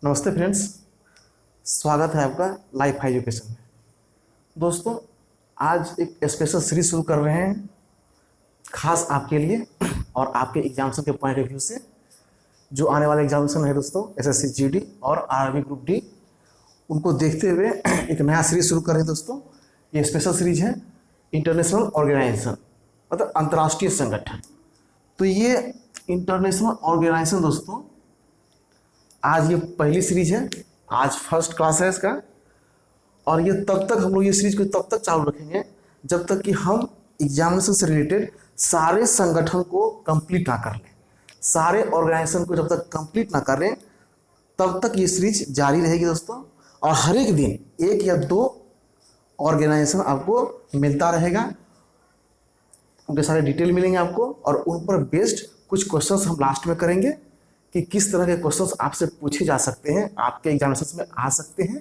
नमस्ते फ्रेंड्स, स्वागत है आपका लाइफ एजुकेशन में। दोस्तों, आज एक स्पेशल सीरीज शुरू कर रहे हैं खास आपके लिए और आपके एग्जामिनेशन के पॉइंट ऑफ व्यू से। जो आने वाले एग्जामिनेशन है दोस्तों, एसएससी जीडी और आर्मी ग्रुप डी, उनको देखते हुए एक नया सीरीज शुरू कर रहे हैं दोस्तों। ये स्पेशल सीरीज है इंटरनेशनल ऑर्गेनाइजेशन, मतलब अंतर्राष्ट्रीय संगठन। तो ये इंटरनेशनल ऑर्गेनाइजेशन दोस्तों, आज ये पहली सीरीज है, आज फर्स्ट क्लास है इसका। और ये तब तक हम लोग ये सीरीज को तब तक चालू रखेंगे जब तक कि हम एग्जामिनेशन से रिलेटेड सारे संगठन को कंप्लीट ना कर लें, सारे ऑर्गेनाइजेशन को जब तक कंप्लीट ना करें तब तक ये सीरीज जारी रहेगी दोस्तों। और हर एक दिन एक या दो ऑर्गेनाइजेशन आपको मिलता रहेगा, उनके सारे डिटेल मिलेंगे आपको, और उन पर बेस्ड कुछ क्वेश्चंस हम लास्ट में करेंगे कि किस तरह के क्वेश्चंस आपसे पूछे जा सकते हैं, आपके एग्जामिनेशन में आ सकते हैं,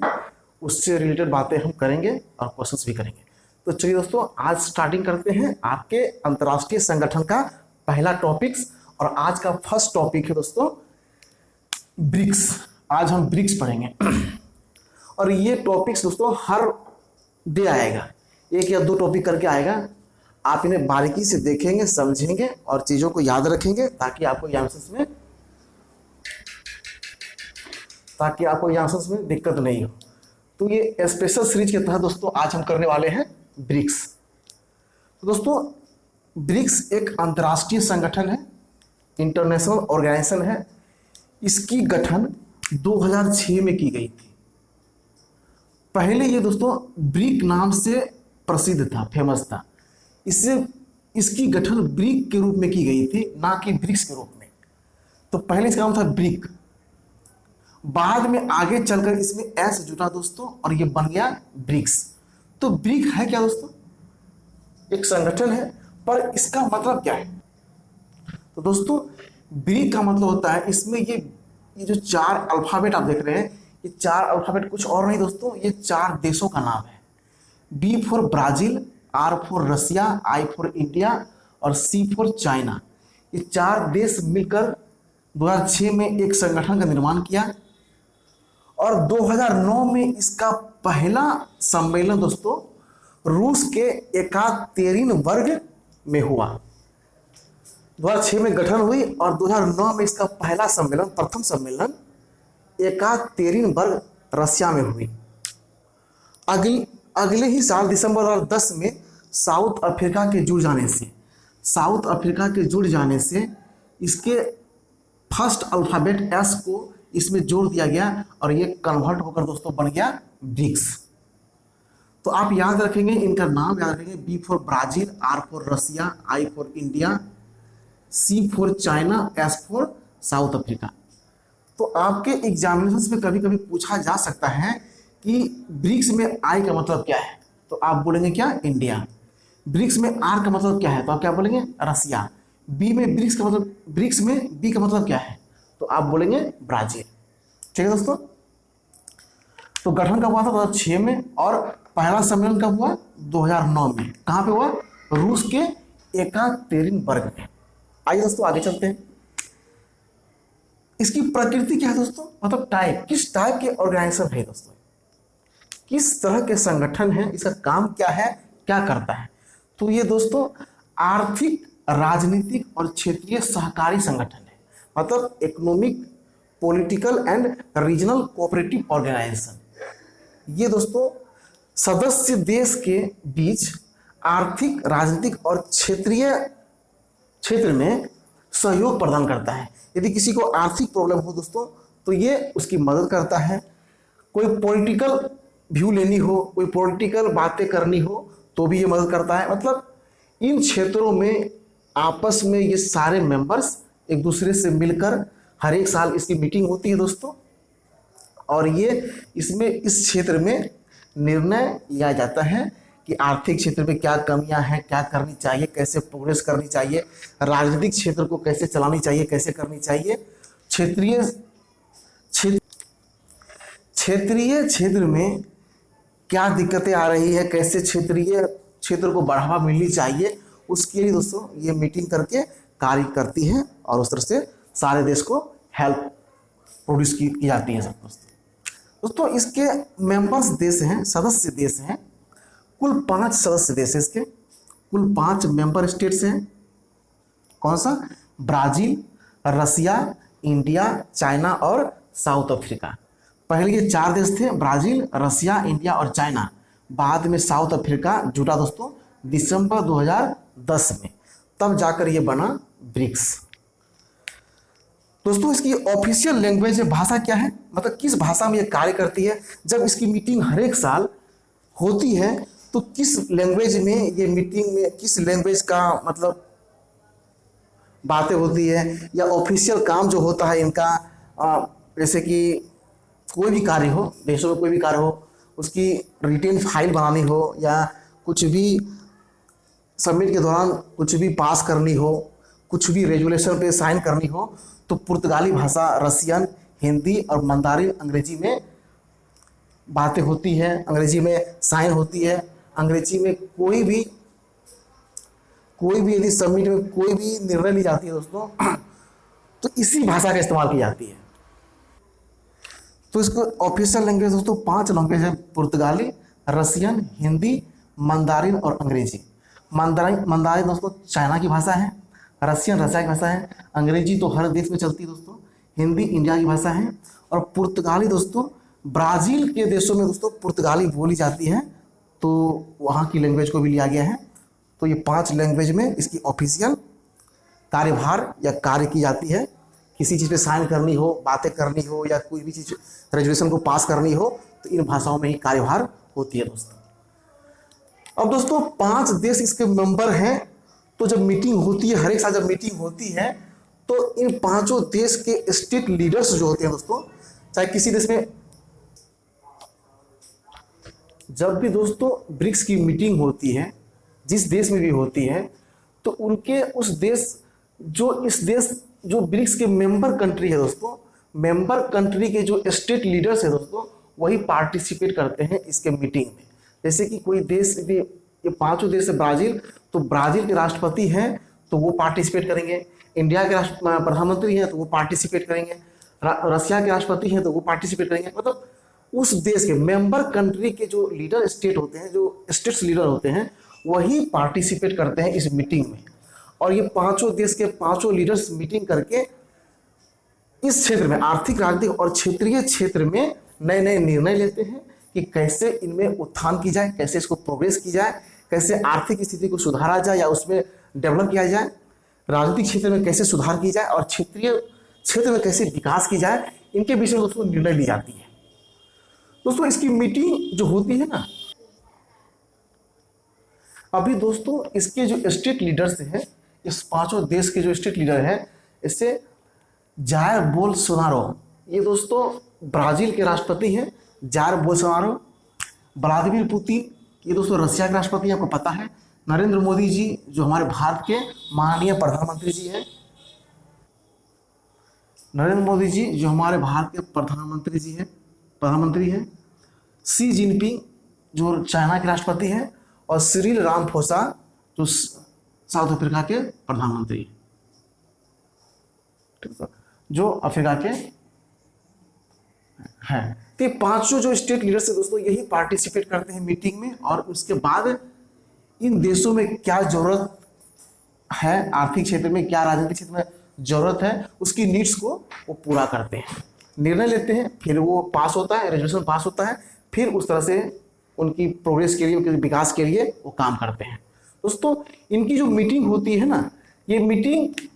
उससे रिलेटेड बातें हम करेंगे और क्वेश्चंस भी करेंगे। तो चलिए दोस्तों, आज स्टार्टिंग करते हैं आपके अंतर्राष्ट्रीय संगठन का पहला टॉपिक्स। और आज का फर्स्ट टॉपिक है दोस्तों ब्रिक्स। आज हम ब्रिक्स पढ़ेंगे और ये टॉपिक्स दोस्तों हर डे आएगा, एक या दो टॉपिक करके आएगा। आप इन्हें बारीकी से देखेंगे, समझेंगे और चीज़ों को याद रखेंगे ताकि आपको एग्जामिनेशन में दिक्कत नहीं हो। तो ये स्पेशल सीरीज के तहत दोस्तों आज हम करने वाले हैं ब्रिक्स। तो दोस्तों, ब्रिक्स एक अंतर्राष्ट्रीय संगठन है, इंटरनेशनल ऑर्गेनाइजेशन है। इसकी गठन 2006 में की गई थी। पहले ये दोस्तों ब्रिक नाम से प्रसिद्ध था, फेमस था। इसकी गठन ब्रिक के रूप में की गई थी, ना कि ब्रिक्स के रूप में। तो पहले इसका नाम था ब्रिक, बाद में आगे चलकर इसमें एस जुटा दोस्तों और ये बन गया ब्रिक्स। तो ब्रिक है क्या दोस्तों? एक संगठन है, पर इसका मतलब क्या है? तो दोस्तों, ब्रिक का मतलब होता है, इसमें ये जो चार अल्फाबेट आप देख रहे हैं, ये चार अल्फाबेट कुछ और नहीं दोस्तों, ये चार देशों का नाम है। B for Brazil, R for Russia, I for India और सी फॉर चाइना। ये चार देश मिलकर 2006 में एक संगठन का निर्माण किया और 2009 में इसका पहला सम्मेलन दोस्तों रूस के एकातेरिन वर्ग में हुआ। 2006 में गठन हुई और 2009 में इसका पहला सम्मेलन, प्रथम सम्मेलन एकातेरिन वर्ग रसिया में हुई। अगले ही साल दिसंबर 2010 में साउथ अफ्रीका के जुड़ जाने से इसके फर्स्ट अल्फाबेट एस को इसमें जोड़ दिया गया और ये कन्वर्ट होकर दोस्तों बन गया ब्रिक्स। तो आप याद रखेंगे, इनका नाम याद रखेंगे। B for Brazil, R for Russia, I for India, C for China, S for South Africa. तो आपके एग्जामिनेशन में कभी कभी पूछा जा सकता है कि ब्रिक्स में आई का मतलब क्या है, तो आप बोलेंगे क्या? इंडिया। ब्रिक्स में आर का मतलब क्या है, तो आप क्या बोलेंगे? रसिया। बी में ब्रिक्स में बी का मतलब क्या है, तो आप बोलेंगे ब्राजील। ठीक है दोस्तों। तो गठन कब हुआ था? 2006 में। और पहला सम्मेलन कब हुआ? 2009 में। कहाँ पे हुआ? रूस के एकातेरिन वर्ग में। आइए दोस्तों आगे चलते हैं। इसकी प्रकृति क्या है दोस्तों, मतलब टाइप, किस टाइप के ऑर्गेनाइजेशन है दोस्तों, किस तरह के संगठन है, इसका काम क्या है, क्या करता है? तो ये दोस्तों आर्थिक, राजनीतिक और क्षेत्रीय सहकारी संगठन है, मतलब economic, political and regional cooperative organisation. ये दोस्तों सदस्य देश के बीच आर्थिक, राजनीतिक और क्षेत्र में सहयोग प्रदान करता है। यदि किसी को आर्थिक प्रॉब्लम हो दोस्तों तो ये उसकी मदद करता है। कोई पॉलिटिकल व्यू लेनी हो, कोई पॉलिटिकल बातें करनी हो तो भी ये मदद करता है। मतलब इन क्षेत्रों में आपस में ये सारे मेंबर्स एक दूसरे से मिलकर हर एक साल इसकी मीटिंग होती है दोस्तों, और ये इसमें इस क्षेत्र में निर्णय लिया जाता है कि आर्थिक क्षेत्र में क्या कमियां हैं, क्या करनी चाहिए, कैसे प्रोग्रेस करनी चाहिए, राजनीतिक क्षेत्र को कैसे चलानी चाहिए, कैसे करनी चाहिए, क्षेत्रीय क्षेत्र में क्या दिक्कतें आ रही है, कैसे क्षेत्रीय क्षेत्र को बढ़ावा मिलनी चाहिए, उसके लिए दोस्तों ये मीटिंग करके कार्य करती है और उस तरह से सारे देश को हेल्प प्रोड्यूस की जाती है सब दोस्तों। दोस्तों इसके मेंबर्स देश हैं, सदस्य देश हैं, कुल 5 सदस्य देश हैं इसके, कुल 5 मेंबर स्टेट्स हैं। कौन सा? ब्राजील, रसिया, इंडिया, चाइना और साउथ अफ्रीका। पहले ये 4 देश थे, ब्राजील, रसिया, इंडिया और चाइना। बाद में साउथ अफ्रीका जुटा दोस्तों दिसंबर 2010 में, तब जाकर ये बना ब्रिक्स। दोस्तों इसकी ऑफिशियल लैंग्वेज भाषा क्या है, मतलब किस भाषा में ये कार्य करती है? जब इसकी मीटिंग हर एक साल होती है तो किस लैंग्वेज में ये मीटिंग में, किस लैंग्वेज का मतलब बातें होती है, या ऑफिशियल काम जो होता है इनका, जैसे कि कोई भी कार्य हो, देशों में कोई भी कार्य हो, उसकी रिटेन फाइल बनानी हो, या कुछ भी सबमिट के दौरान कुछ भी पास करनी हो, कुछ भी रेजुलेशन पे साइन करनी हो, तो पुर्तगाली भाषा, रसियन, हिंदी और मंदारिन अंग्रेजी में बातें होती है, अंग्रेजी में साइन होती है। अंग्रेजी में कोई भी यदि सबमिट में कोई भी निर्णय ली जाती है दोस्तों, तो इसी भाषा का इस्तेमाल की जाती है। तो इसको ऑफिशियल लैंग्वेज दोस्तों 5 लैंग्वेज है, पुर्तगाली, रसियन, हिंदी, मंदारिन और अंग्रेजी। मंदारिन दोस्तों चाइना की भाषा है, रसियन रसिया की भाषा है, अंग्रेजी तो हर देश में चलती है दोस्तों, हिंदी इंडिया की भाषा है, और पुर्तगाली दोस्तों ब्राज़ील के देशों में दोस्तों पुर्तगाली बोली जाती है, तो वहाँ की लैंग्वेज को भी लिया गया है। तो ये 5 लैंग्वेज में इसकी ऑफिशियल कार्यभार या कार्य की जाती है। किसी चीज़ पे साइन करनी हो, बातें करनी हो, या कोई भी चीज़ रेजुलेशन को पास करनी हो, तो इन भाषाओं में ही कार्यभार होती है दोस्तों। अब दोस्तों 5 देश इसके मेंबर हैं, तो जब मीटिंग होती है, हर एक साल जब मीटिंग होती है, तो इन 5 देश के स्टेट लीडर्स जो होते हैं दोस्तों, चाहे किसी देश में, जब भी दोस्तों ब्रिक्स की मीटिंग होती है, जिस देश में भी होती है, तो उनके उस देश जो ब्रिक्स के मेंबर कंट्री है दोस्तों, मेंबर कंट्री के जो स्टेट लीडर्स है दोस्तों, वही पार्टिसिपेट करते हैं इसके मीटिंग में। जैसे कि कोई देश, ये 5 देश है, ब्राज़ील, तो ब्राज़ील के राष्ट्रपति हैं तो वो पार्टिसिपेट करेंगे, इंडिया के प्रधानमंत्री हैं तो वो पार्टिसिपेट करेंगे, रसिया के राष्ट्रपति हैं तो वो पार्टिसिपेट करेंगे। मतलब उस देश के मेंबर कंट्री के जो लीडर स्टेट होते हैं, जो स्टेट्स लीडर होते हैं, वही पार्टिसिपेट करते हैं इस मीटिंग में। और ये 5 देश के 5 लीडर्स मीटिंग करके इस क्षेत्र में, आर्थिक, राजनीतिक और क्षेत्रीय क्षेत्र में नए नए निर्णय लेते हैं कि कैसे इनमें उत्थान की जाए, कैसे इसको प्रोग्रेस की जाए, कैसे आर्थिक स्थिति को सुधारा जाए या उसमें डेवलप किया जाए, राजनीतिक क्षेत्र में कैसे सुधार की जाए और क्षेत्रीय क्षेत्र में कैसे विकास की जाए, इनके विषय में दोस्तों निर्णय ली जाती है। दोस्तों इसकी मीटिंग जो होती है ना, अभी दोस्तों इसके जो स्टेट लीडर्स हैं, इस 5 देश के जो स्टेट लीडर हैं, इससे जायर बोल्सोनारो, ये दोस्तों ब्राज़ील के राष्ट्रपति हैं, जायर बोल्सोनारो। व्लादिमीर पुतिन, ये दोस्तों रसिया के राष्ट्रपति हैं, आपको पता है। नरेंद्र मोदी जी जो हमारे भारत के माननीय प्रधानमंत्री जी हैं, नरेंद्र मोदी जी जो हमारे भारत के प्रधानमंत्री हैं। शी जिनपिंग जो चाइना के राष्ट्रपति हैं, और सिरिल रामफोसा जो साउथ अफ्रीका के प्रधानमंत्री हैं, ठीक है, जो अफ्रीका के हैं। तो ये 5 जो स्टेट लीडर्स है दोस्तों, यही पार्टिसिपेट करते हैं मीटिंग में, और उसके बाद इन देशों में क्या जरूरत है, आर्थिक क्षेत्र में क्या, राजनीतिक क्षेत्र में जरूरत है, उसकी नीड्स को वो पूरा करते हैं, निर्णय लेते हैं, फिर वो पास होता है, रेजोल्यूशन पास होता है, फिर उस तरह से उनकी प्रोग्रेस के लिए, उनके विकास के लिए वो काम करते हैं। दोस्तों इनकी जो मीटिंग होती है ना, ये मीटिंग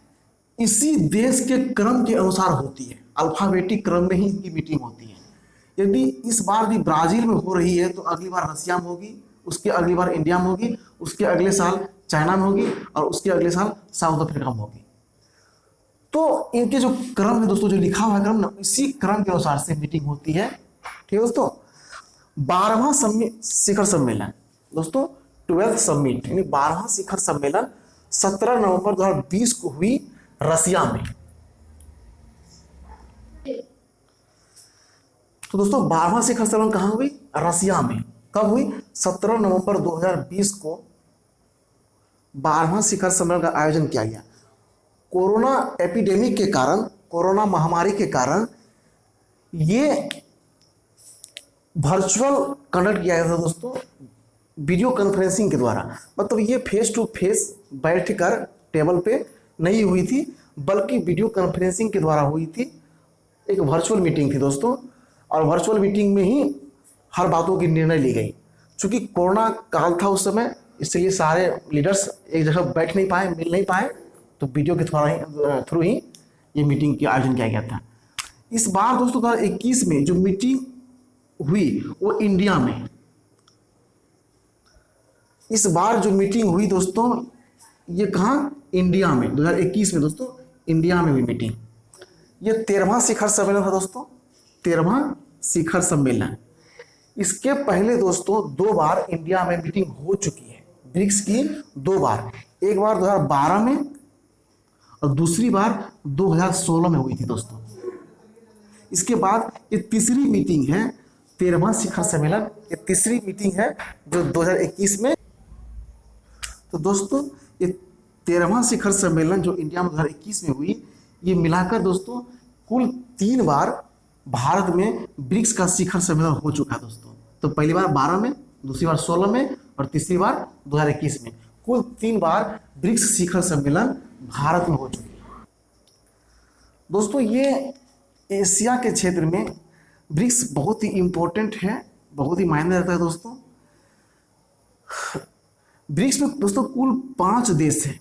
इसी देश के क्रम के अनुसार होती है, अल्फाबेटिक क्रम में ही इनकी मीटिंग होती है। यदि इस बार भी ब्राज़ील में हो रही है, तो अगली बार रसिया में होगी, उसके अगली बार इंडिया में होगी, उसके अगले साल चाइना में होगी, और उसके अगले साल साउथ अफ्रीका में होगी। तो इनके जो क्रम है दोस्तों, जो लिखा हुआ है क्रम ना, इसी क्रम के अनुसार से मीटिंग होती है। ठीक है दोस्तों। 12वां शिखर सम्मेलन दोस्तों, 12th समिट, यानी 12वां शिखर सम्मेलन 17 नवंबर 2020 को हुई रसिया में। तो दोस्तों 12वां शिखर सम्मेलन कहां हुई? रसिया में। कब हुई? 17 नवंबर 2020 को 12वां शिखर सम्मेलन का आयोजन किया गया। कोरोना एपिडेमिक के कारण, कोरोना महामारी के कारण ये वर्चुअल कंडक्ट किया गया था दोस्तों, वीडियो कॉन्फ्रेंसिंग के द्वारा। मतलब ये फेस टू फेस बैठकर टेबल पे नहीं हुई थी, बल्कि वीडियो कॉन्फ्रेंसिंग के द्वारा हुई थी। एक वर्चुअल मीटिंग थी दोस्तों, और वर्चुअल मीटिंग में ही हर बातों की निर्णय ली गई। चूँकि कोरोना काल था उस समय, इसलिए सारे लीडर्स एक जगह बैठ नहीं पाए, मिल नहीं पाए, तो वीडियो के थ्रू ही ये मीटिंग की आयोजन किया गया था। इस बार दोस्तों 2021 में जो मीटिंग हुई वो इंडिया में, इस बार जो मीटिंग हुई दोस्तों ये कहाँ, इंडिया में 2021 में दोस्तों इंडिया में हुई मीटिंग। ये 13वां शिखर सम्मेलन था दोस्तों, 13वां शिखर सम्मेलन। इसके पहले दोस्तों 2 बार इंडिया में मीटिंग हो चुकी है ब्रिक्स की, 2 बार, एक बार 2012 में और दूसरी बार 2016 में हुई थी दोस्तों। इसके बाद ये तीसरी मीटिंग है 13वां शिखर सम्मेलन, ये तीसरी मीटिंग है जो 2021 में। तो दोस्तों ये 13वां शिखर सम्मेलन जो इंडिया में 2021 में हुई, ये मिलाकर दोस्तों कुल 3 बार भारत में ब्रिक्स का शिखर सम्मेलन हो चुका है दोस्तों। तो पहली बार 12 में, दूसरी बार 16 में और तीसरी बार 2021 में, कुल 3 बार ब्रिक्स शिखर सम्मेलन भारत में हो चुकी है दोस्तों। ये एशिया के क्षेत्र में ब्रिक्स बहुत ही इम्पोर्टेंट है, बहुत ही मायने रखता है दोस्तों। ब्रिक्स में दोस्तों कुल 5 देश हैं,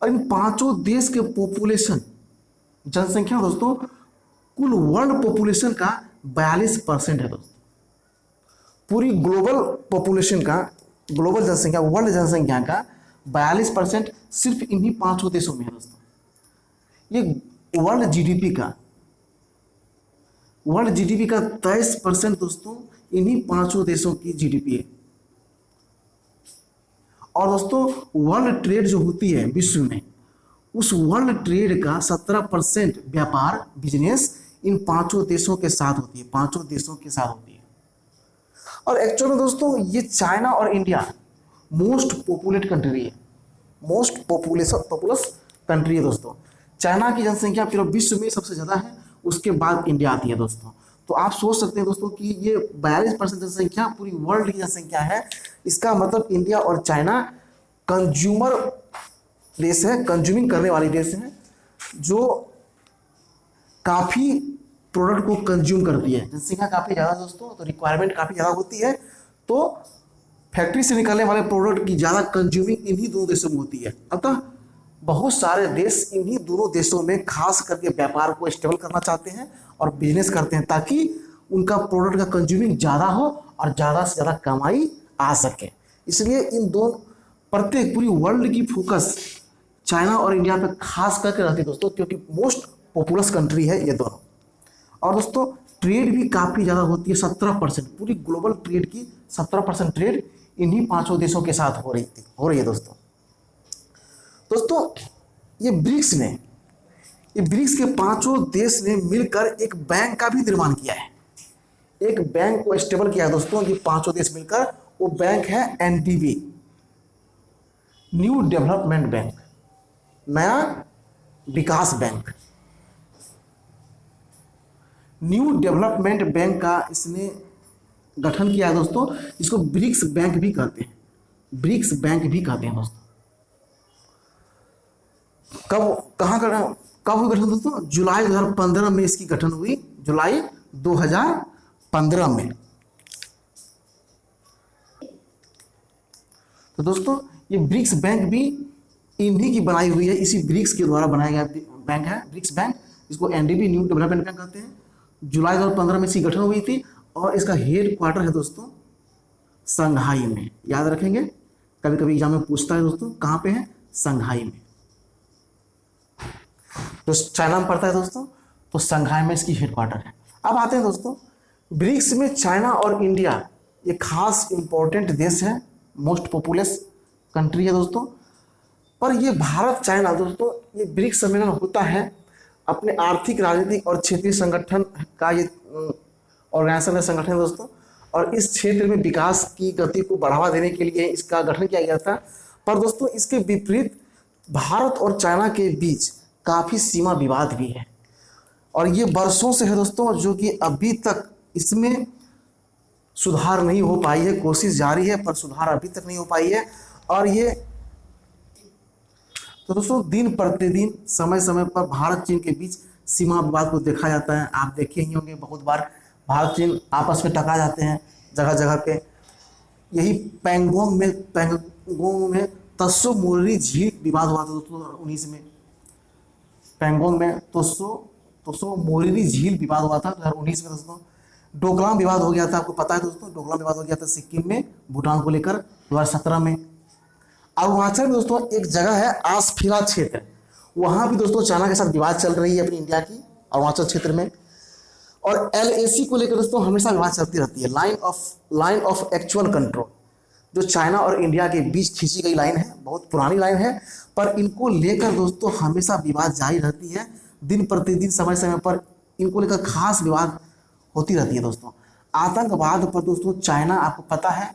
और इन 5 देश के पॉपुलेशन, जनसंख्या दोस्तों कुल वर्ल्ड पॉपुलेशन का 42% है दोस्तों। पूरी ग्लोबल पॉपुलेशन का, ग्लोबल जनसंख्या, वर्ल्ड जनसंख्या का 42% सिर्फ इन्हीं 5 देशों में है दोस्तों। ये वर्ल्ड जीडीपी का 23% दोस्तों इन्हीं 5 देशों की जीडीपी है। और दोस्तों वर्ल्ड ट्रेड जो होती है विश्व में, उस वर्ल्ड ट्रेड का 17% व्यापार, बिजनेस इन 5 देशों के साथ होती है, 5 देशों के साथ होती है। और एक्चुअल में दोस्तों ये चाइना और इंडिया मोस्ट पॉपुलेट कंट्री है, मोस्ट पॉपुलस कंट्री है दोस्तों। चाइना की जनसंख्या पूरे विश्व में सबसे ज़्यादा है, उसके बाद इंडिया आती है दोस्तों। तो आप सोच सकते हैं दोस्तों कि ये 42% जनसंख्या पूरी वर्ल्ड की जनसंख्या है। इसका मतलब इंडिया और चाइना कंज्यूमर देश है, कंज्यूमिंग करने वाले देश हैं, जो काफ़ी प्रोडक्ट को कंज्यूम करती है। जनसंख्या काफ़ी ज़्यादा दोस्तों, तो रिक्वायरमेंट काफ़ी ज़्यादा होती है, तो फैक्ट्री से निकलने वाले प्रोडक्ट की ज़्यादा कंज्यूमिंग इन्हीं दोनों देशों में होती है। अतः बहुत सारे देश इन्हीं दोनों देशों में खास करके व्यापार को स्टेबल करना चाहते हैं और बिजनेस करते हैं, ताकि उनका प्रोडक्ट का कंज्यूमिंग ज़्यादा हो और ज़्यादा से ज़्यादा कमाई आ सके। इसलिए इन दोनों, प्रत्येक पूरी वर्ल्ड की फोकस चाइना और इंडिया पे खास करके रहती है दोस्तों, क्योंकि मोस्ट पॉपुलस कंट्री है ये दोनों। और दोस्तों ट्रेड भी काफ़ी ज़्यादा होती है, 17%, पूरी ग्लोबल ट्रेड की 17% ट्रेड इन्हीं 5 देशों के साथ हो रही है दोस्तों। ये ब्रिक्स के 5 देश ने मिलकर एक बैंक का भी निर्माण किया है, एक बैंक को स्टेबल किया है दोस्तों। ये 5 देश मिलकर, वो बैंक है एनडीबी, न्यू डेवलपमेंट बैंक, नया विकास बैंक। न्यू डेवलपमेंट बैंक का इसने गठन किया है दोस्तों। इसको ब्रिक्स बैंक भी कहते हैं, ब्रिक्स बैंक भी कहते हैं दोस्तों। कब हुई गठन दोस्तों? जुलाई 2015 में इसकी गठन हुई, जुलाई 2015 में। तो दोस्तों ये ब्रिक्स बैंक भी इन्हीं की बनाई हुई है, इसी ब्रिक्स के द्वारा बनाया गया बैंक है ब्रिक्स बैंक। इसको एनडीबी, न्यू डेवलपमेंट बैंक कहते हैं। जुलाई 2015 में इसकी गठन हुई थी, और इसका हेड क्वार्टर है दोस्तों संघाई में। याद रखेंगे, कभी कभी एग्जाम में पूछता है दोस्तों, कहाँ पे है? संघाई में। तो चाइना में पड़ता है दोस्तों, तो संघाई में इसकी हेड क्वार्टर है। अब आते हैं दोस्तों, ब्रिक्स में चाइना और इंडिया ये खास इंपॉर्टेंट देश है, मोस्ट पॉपुलस कंट्री है दोस्तों। पर ये भारत चाइना दोस्तों, ये ब्रिक्स सम्मेलन होता है अपने आर्थिक, राजनीतिक और क्षेत्रीय संगठन का ये ऑर्गेनाइजेशन है, संगठन है दोस्तों। और इस क्षेत्र में विकास की गति को बढ़ावा देने के लिए इसका गठन किया गया था। पर दोस्तों इसके विपरीत भारत और चाइना के बीच काफ़ी सीमा विवाद भी है। और ये वर्षों से है दोस्तों, जो कि अभी तक इसमें सुधार नहीं हो पाई है। कोशिश जारी है पर सुधार अभी तक नहीं हो पाई है। और ये तो दोस्तों दिन प्रतिदिन समय समय पर भारत चीन के बीच सीमा विवाद को देखा जाता है। आप देखे ही होंगे बहुत बार भारत चीन आपस में टकरा जाते हैं जगह जगह पे। यही पैंगोंग में तस्सो मोरिरी झील विवाद हुआ था दोस्तों 2019 में। पैंगोंग में तस्सो मोरिरी झील विवाद हुआ था 2019 में दोस्तों। डोकलाम विवाद हो गया था, आपको पता है दोस्तों, डोकलाम विवाद हो गया था सिक्किम में भूटान को लेकर 2017 में। अरुणाचल में दोस्तों एक जगह है आसफिला क्षेत्र, वहां भी दोस्तों चाइना के साथ विवाद चल रही है अपनी इंडिया की, अरुणाचल क्षेत्र में। और LAC को लेकर दोस्तों हमेशा विवाद चलती रहती है। लाइन ऑफ एक्चुअल कंट्रोल, जो चाइना और इंडिया के बीच खींची गई लाइन है, बहुत पुरानी लाइन है, पर इनको लेकर दोस्तों हमेशा विवाद जारी रहती है। दिन प्रतिदिन समय समय पर इनको लेकर खास विवाद होती रहती है दोस्तों। आतंकवाद पर दोस्तों चाइना, आपको पता है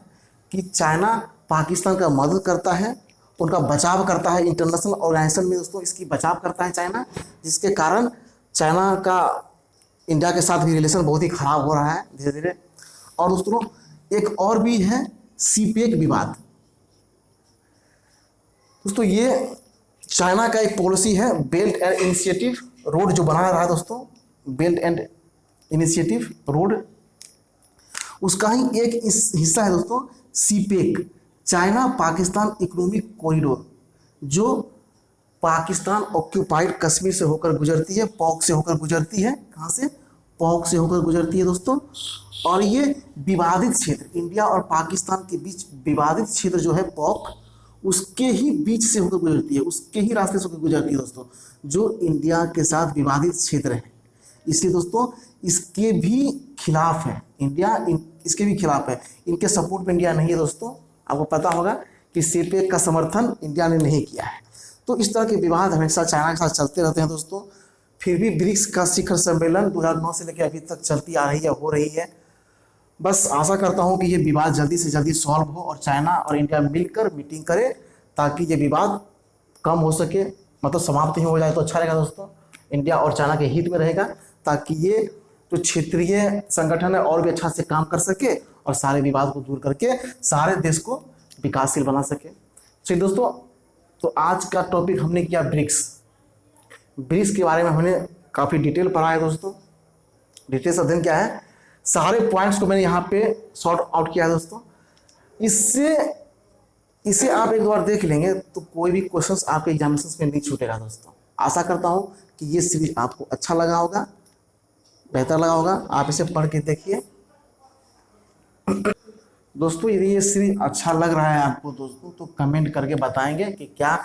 कि चाइना पाकिस्तान का मदद करता है, उनका बचाव करता है। इंटरनेशनल ऑर्गेनाइजेशन में दोस्तों इसकी बचाव करता है चाइना, जिसके कारण चाइना का इंडिया के साथ भी रिलेशन बहुत ही खराब हो रहा है धीरे धीरे। और दोस्तों एक और भी है सीपेक विवाद। दोस्तों ये चाइना का एक पॉलिसी है, बेल्ट एंड इनिशिएटिव रोड जो बना रहा है दोस्तों, बेल्ट एंड इनिशिएटिव रोड, उसका ही एक हिस्सा है दोस्तों CPEC, China Pakistan economic corridor, जो पाकिस्तान ऑक्यूपाइड कश्मीर से होकर गुजरती है, पॉक से होकर गुजरती है। कहाँ से? पॉक से होकर गुजरती है दोस्तों। और ये विवादित क्षेत्र, इंडिया और पाकिस्तान के बीच विवादित क्षेत्र जो है पॉक, उसके ही बीच से होकर गुजरती है, उसके ही रास्ते से होकर गुजरती है दोस्तों, जो इंडिया के साथ विवादित क्षेत्र है। इसलिए दोस्तों इसके भी खिलाफ है इंडिया, इसके भी खिलाफ है, इनके सपोर्ट में इंडिया नहीं है दोस्तों। आपको पता होगा कि सीपेक का समर्थन इंडिया ने नहीं किया है। तो इस तरह के विवाद हमेशा चाइना के साथ चलते रहते हैं दोस्तों। फिर भी ब्रिक्स का शिखर सम्मेलन 2009 से लेकर अभी तक चलती आ रही है, हो रही है। बस आशा करता हूं कि ये विवाद जल्दी से जल्दी सॉल्व हो और चाइना और इंडिया मिलकर मीटिंग करे, ताकि ये विवाद कम हो सके, मतलब समाप्त ही हो जाए तो अच्छा रहेगा दोस्तों। इंडिया और चाइना के हित में रहेगा, ताकि ये जो क्षेत्रीय संगठन है और भी अच्छा से काम कर सके और सारे विवाद को दूर करके सारे देश को विकासशील बना सके। चलिए दोस्तों, तो आज का टॉपिक हमने किया ब्रिक्स के बारे में हमने काफ़ी डिटेल पढ़ा है दोस्तों। डिटेल अध्ययन क्या है, सारे पॉइंट्स को मैंने यहाँ पे सॉर्ट आउट किया है दोस्तों। इसे आप एक बार देख लेंगे तो कोई भी क्वेश्चंस आपके एग्जामिनेशन में नहीं छूटेगा दोस्तों। आशा करता हूँ कि ये सीरीज आपको अच्छा लगा होगा, बेहतर लगा होगा। आप इसे पढ़ के देखिए दोस्तों। यदि ये सीरीज अच्छा लग रहा है आपको दोस्तों, तो कमेंट करके बताएंगे कि क्या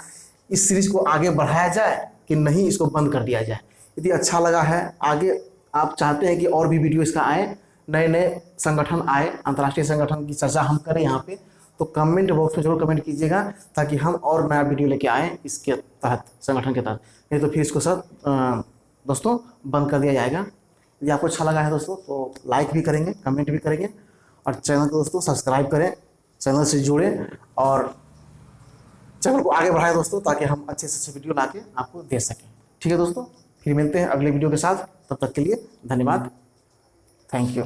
इस सीरीज को आगे बढ़ाया जाए कि नहीं, इसको बंद कर दिया जाए। यदि अच्छा लगा है, आगे आप चाहते हैं कि और भी वीडियो इसका आए, नए नए संगठन आए, अंतर्राष्ट्रीय संगठन की चर्चा हम करें यहाँ पे, तो कमेंट बॉक्स में जरूर कमेंट कीजिएगा, ताकि हम और नया वीडियो लेके आएँ इसके तहत, संगठन के तहत। नहीं तो फिर इसको सब दोस्तों बंद कर दिया जाएगा। यदि आपको अच्छा लगा है दोस्तों तो लाइक भी करेंगे, कमेंट भी करेंगे, और चैनल को दोस्तों सब्सक्राइब करें, चैनल से जुड़ें और चैनल को आगे बढ़ाएं दोस्तों, ताकि हम अच्छे से अच्छे वीडियो लाके आपको दे सकें। ठीक है दोस्तों, फिर मिलते हैं अगले वीडियो के साथ। तब तक के लिए धन्यवाद, थैंक यू।